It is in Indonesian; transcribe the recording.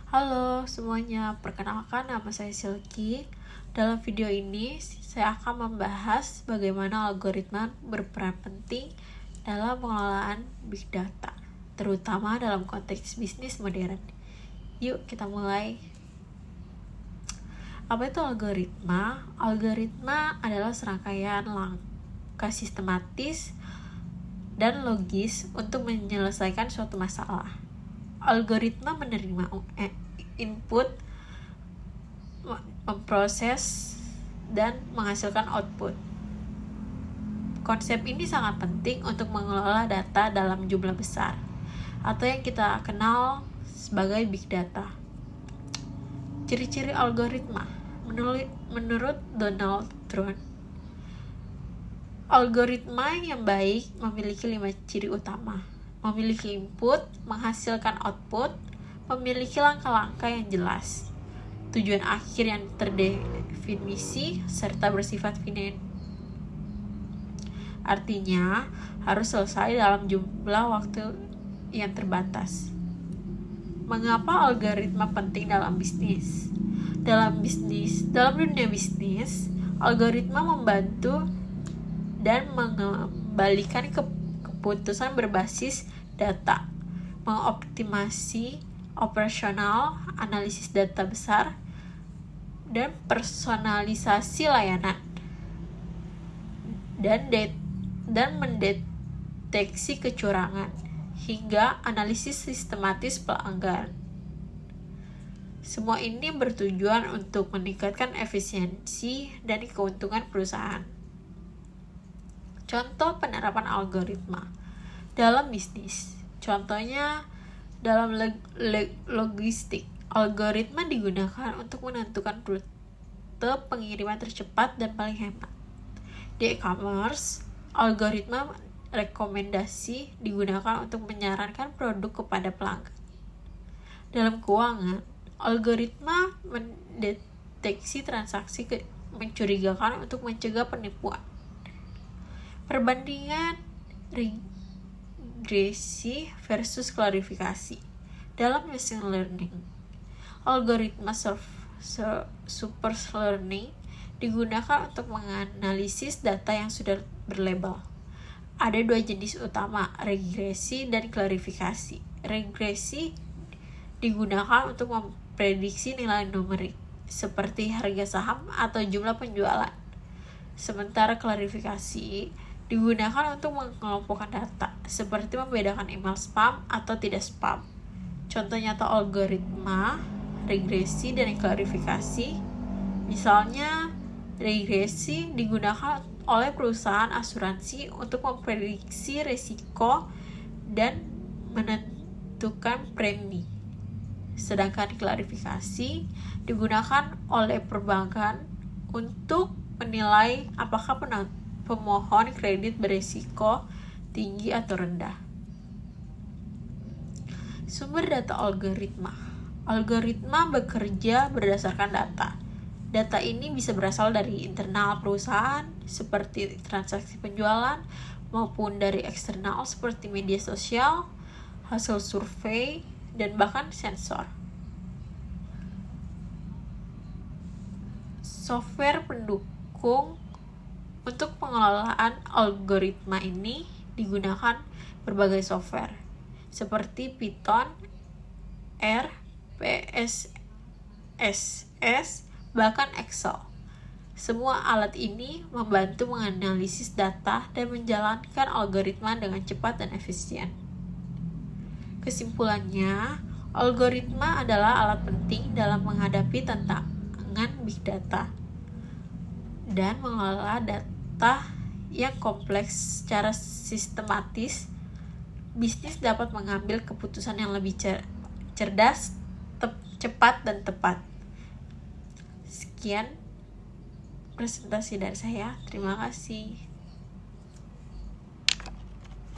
Halo semuanya, perkenalkan nama saya Silky. Dalam video ini, saya akan membahas bagaimana algoritma berperan penting dalam pengelolaan big data, terutama dalam konteks bisnis modern. Yuk kita mulai. Apa itu algoritma? Algoritma adalah serangkaian langkah sistematis dan logis untuk menyelesaikan suatu masalah. Algoritma menerima input, memproses, dan menghasilkan output. Konsep ini sangat penting untuk mengelola data dalam jumlah besar, atau yang kita kenal sebagai big data. Ciri-ciri algoritma menurut Donald Trump, algoritma yang baik memiliki 5 ciri utama: memiliki input, menghasilkan output, memiliki langkah-langkah yang jelas, tujuan akhir yang terdefinisi, serta bersifat finite. Artinya, harus selesai dalam jumlah waktu yang terbatas. Mengapa algoritma penting dalam bisnis? Dalam dunia bisnis, algoritma membantu dan mengembalikan keputusan berbasis data, mengoptimasi operasional, analisis data besar, dan personalisasi layanan, dan mendeteksi kecurangan, hingga analisis sistematis pelanggan. Semua ini bertujuan untuk meningkatkan efisiensi dan keuntungan perusahaan. Contoh penerapan algoritma dalam bisnis. Contohnya dalam logistik, algoritma digunakan untuk menentukan rute pengiriman tercepat dan paling hemat. Di e-commerce, algoritma rekomendasi digunakan untuk menyarankan produk kepada pelanggan. Dalam keuangan, algoritma mendeteksi transaksi mencurigakan untuk mencegah penipuan. Perbandingan regresi versus klarifikasi. Dalam machine learning, algoritma super learning digunakan untuk menganalisis data yang sudah berlabel. Ada 2 jenis utama, regresi dan klarifikasi. Regresi digunakan untuk memprediksi nilai numerik, seperti harga saham atau jumlah penjualan. Sementara klarifikasi digunakan untuk mengelompokkan data, seperti membedakan email spam atau tidak spam. Contoh nyata algoritma regresi dan klarifikasi, misalnya regresi digunakan oleh perusahaan asuransi untuk memprediksi risiko dan menentukan premi. Sedangkan klarifikasi digunakan oleh perbankan untuk menilai apakah pemohon kredit berisiko tinggi atau rendah. Sumber data algoritma. Algoritma bekerja berdasarkan data. Data ini bisa berasal dari internal perusahaan, seperti transaksi penjualan, maupun dari eksternal seperti media sosial, hasil survei, dan bahkan sensor. Software pendukung untuk pengelolaan algoritma ini digunakan berbagai software, seperti Python, R, PSSS, bahkan Excel. Semua alat ini membantu menganalisis data dan menjalankan algoritma dengan cepat dan efisien. Kesimpulannya, algoritma adalah alat penting dalam menghadapi tantangan big data dan mengelola data yang kompleks secara sistematis. Bisnis dapat mengambil keputusan yang lebih cerdas, cepat, dan tepat. Sekian presentasi dari saya. Terima kasih.